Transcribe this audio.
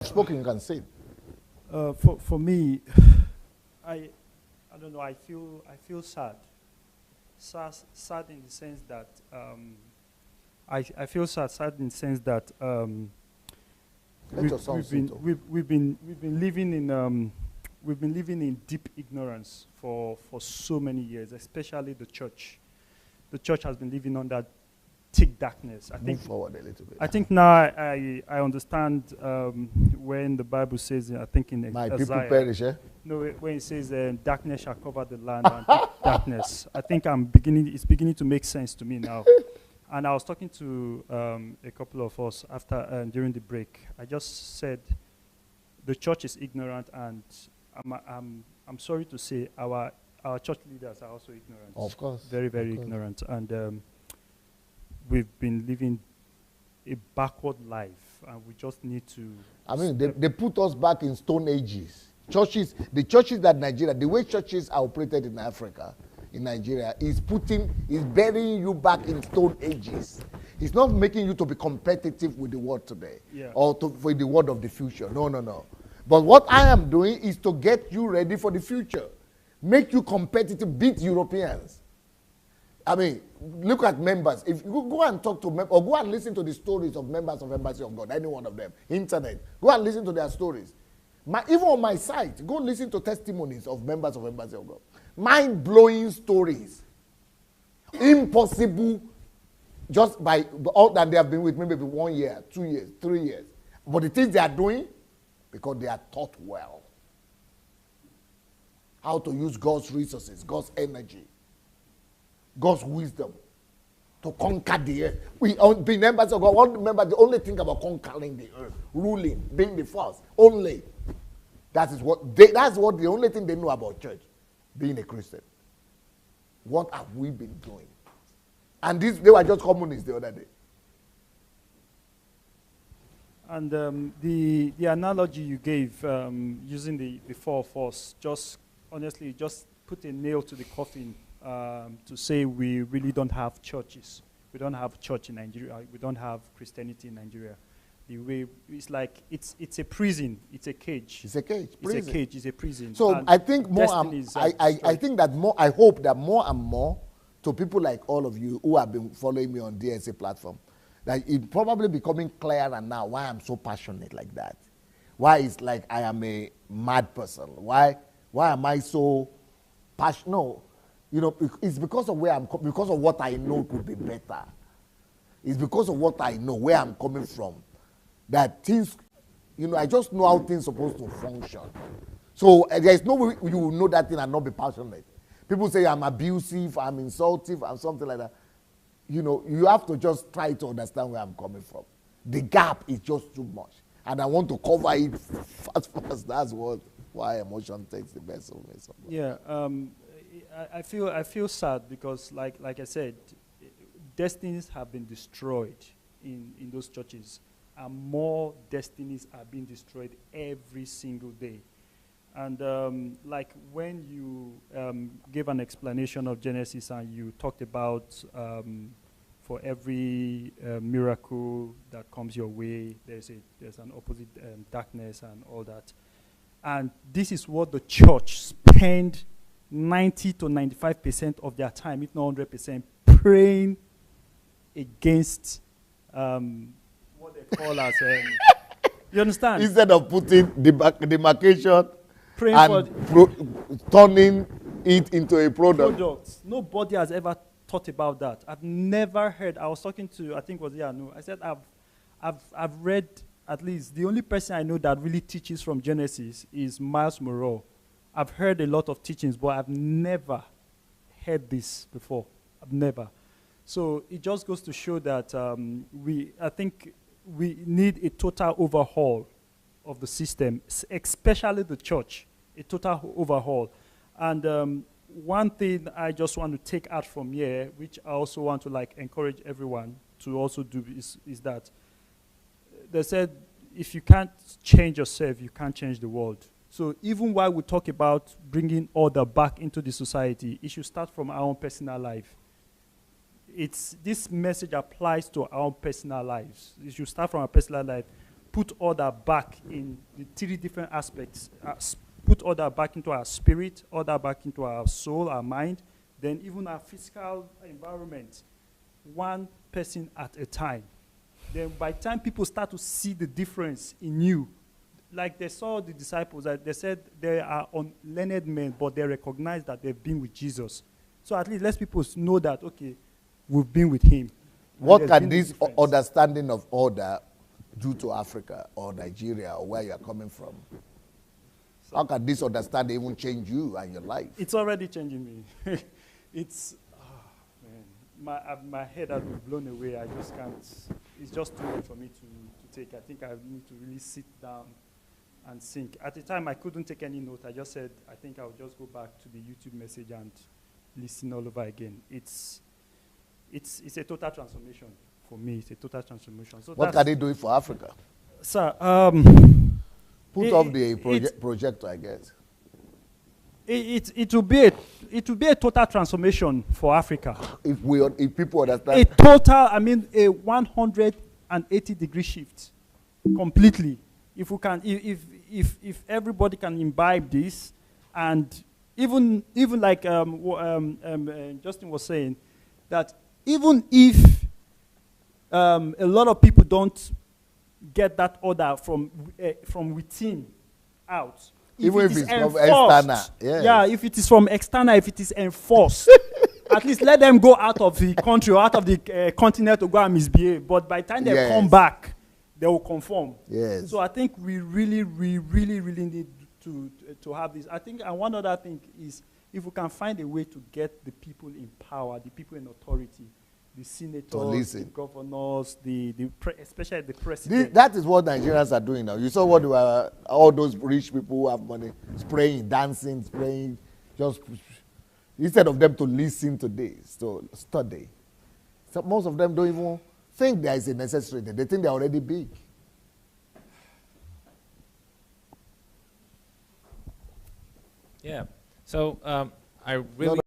spoken, you can say. For me, I don't know. I feel sad. Sad in the sense that I feel sad in the sense that Let your sound sit. we've been living in deep ignorance for so many years, especially the church. The church has been living under thick darkness. Move forward a little bit. I think now I understand when the Bible says, I think in My Isaiah, people perish, eh? no, when it says darkness shall cover the land and thick darkness, I think it's beginning to make sense to me now. And I was talking to a couple of us after during the break. I just said the church is ignorant, and I'm sorry to say our church leaders are also ignorant. Of course. Very, very ignorant, and we've been living a backward life, and we just need to. I mean, they put us back in stone ages. The churches that Nigeria, the way churches are operated in Africa, in Nigeria, is burying you back in stone ages. It's not making you to be competitive with the world today, or for the world of the future. No. But what I am doing is to get you ready for the future, make you competitive, beat Europeans. I mean, look at members. If you go and talk to members, or go and listen to the stories of members of Embassy of God, any one of them, internet, go and listen to their stories. Even on my site, go listen to testimonies of members of Embassy of God. Mind-blowing stories. Impossible, just by all that they have been with me, maybe 1 year, 2 years, 3 years. But the things they are doing, because they are taught well. How to use God's resources, God's energy, God's wisdom to conquer the earth. Being members of God, remember, the only thing about conquering the earth, ruling, being the first, only. That's the only thing they know about church, being a Christian. What have we been doing? And they were just communists the other day. And the analogy you gave using the four of us, just honestly, just put a nail to the coffin to say we really don't have churches. We don't have church in Nigeria. We don't have Christianity in Nigeria. The way it's like it's a prison. It's a cage. It's a cage. Prison. It's a cage. It's a prison. So I think I think that more. I hope that more and more to people like all of you who have been following me on DSA platform, that it's probably becoming clearer now why I'm so passionate like that. Why it's like I am a mad person. Why am I so passionate? No, it's because of because of what I know could be better. It's because of what I know, where I'm coming from, that things, I just know how things are supposed to function. So there's no way you will know that thing and not be passionate. People say I'm abusive, I'm insultive, I'm something like that. You have to just try to understand where I'm coming from. The gap is just too much. And I want to cover it fast. That's why emotion takes the best of me. Yeah, I feel sad because, like I said, destinies have been destroyed in those churches, and more destinies are being destroyed every single day. And like when you gave an explanation of Genesis and you talked about for every miracle that comes your way, there's an opposite darkness and all that. And this is what the church spend 90 to 95% of their time, if not 100%, praying against what they call as you understand? Instead of putting demarcation praying and turning it into a product. Nobody has ever thought about that. I've never heard. I was talking to, I think it was Yanu. I said I've read, at least the only person I know that really teaches from Genesis is Miles Monroe. I've heard a lot of teachings, but I've never heard this before. I've never. So it just goes to show that I think we need a total overhaul of the system, especially the church, a total overhaul. And one thing I just want to take out from here, which I also want to encourage everyone to also do, is that they said if you can't change yourself, you can't change the world. So even while we talk about bringing order back into the society, it should start from our own personal life. This message applies to our own personal lives. It should start from our personal life. put order back in the three different aspects. Put order back into our spirit, order back into our soul, our mind, then even our physical environment, one person at a time. Then by the time people start to see the difference in you, like they saw the disciples, that they said they are unlearned men, but they recognize that they've been with Jesus. So at least let people know that, okay, we've been with him. What can this understanding of order do to Africa or Nigeria or where you're coming from? So how can this understanding even change you and your life? It's already changing me. It's, my head has been blown away. I just can't, it's just too much for me to take. I think I need to really sit down and think. At the time, I couldn't take any note. I just said, I think I'll just go back to the YouTube message and listen all over again. It's a total transformation for me. It's a total transformation. So what can they do for Africa? Sir, put off the projector, I guess. It will be a total transformation for Africa. If people understand. A total, I mean, a 180-degree shift, completely. If we can, if everybody can imbibe this, and even like Justin was saying, that even if a lot of people don't get that order from within out, even if it's from external, yes. Yeah, if it is from external, if it is enforced, at least let them go out of the country or out of the continent to go and misbehave. But by the time they come back, they will conform. Yes. So I think we really need to have this. I think, and one other thing is, if we can find a way to get the people in power, the people in authority, the senators, the governors, especially the president. That is what Nigerians are doing now. You saw what all those rich people who have money spraying, dancing, spraying, just instead of them to listen to this, to study. So most of them don't even think there is a necessary. They think they're already big. Yeah. So I really.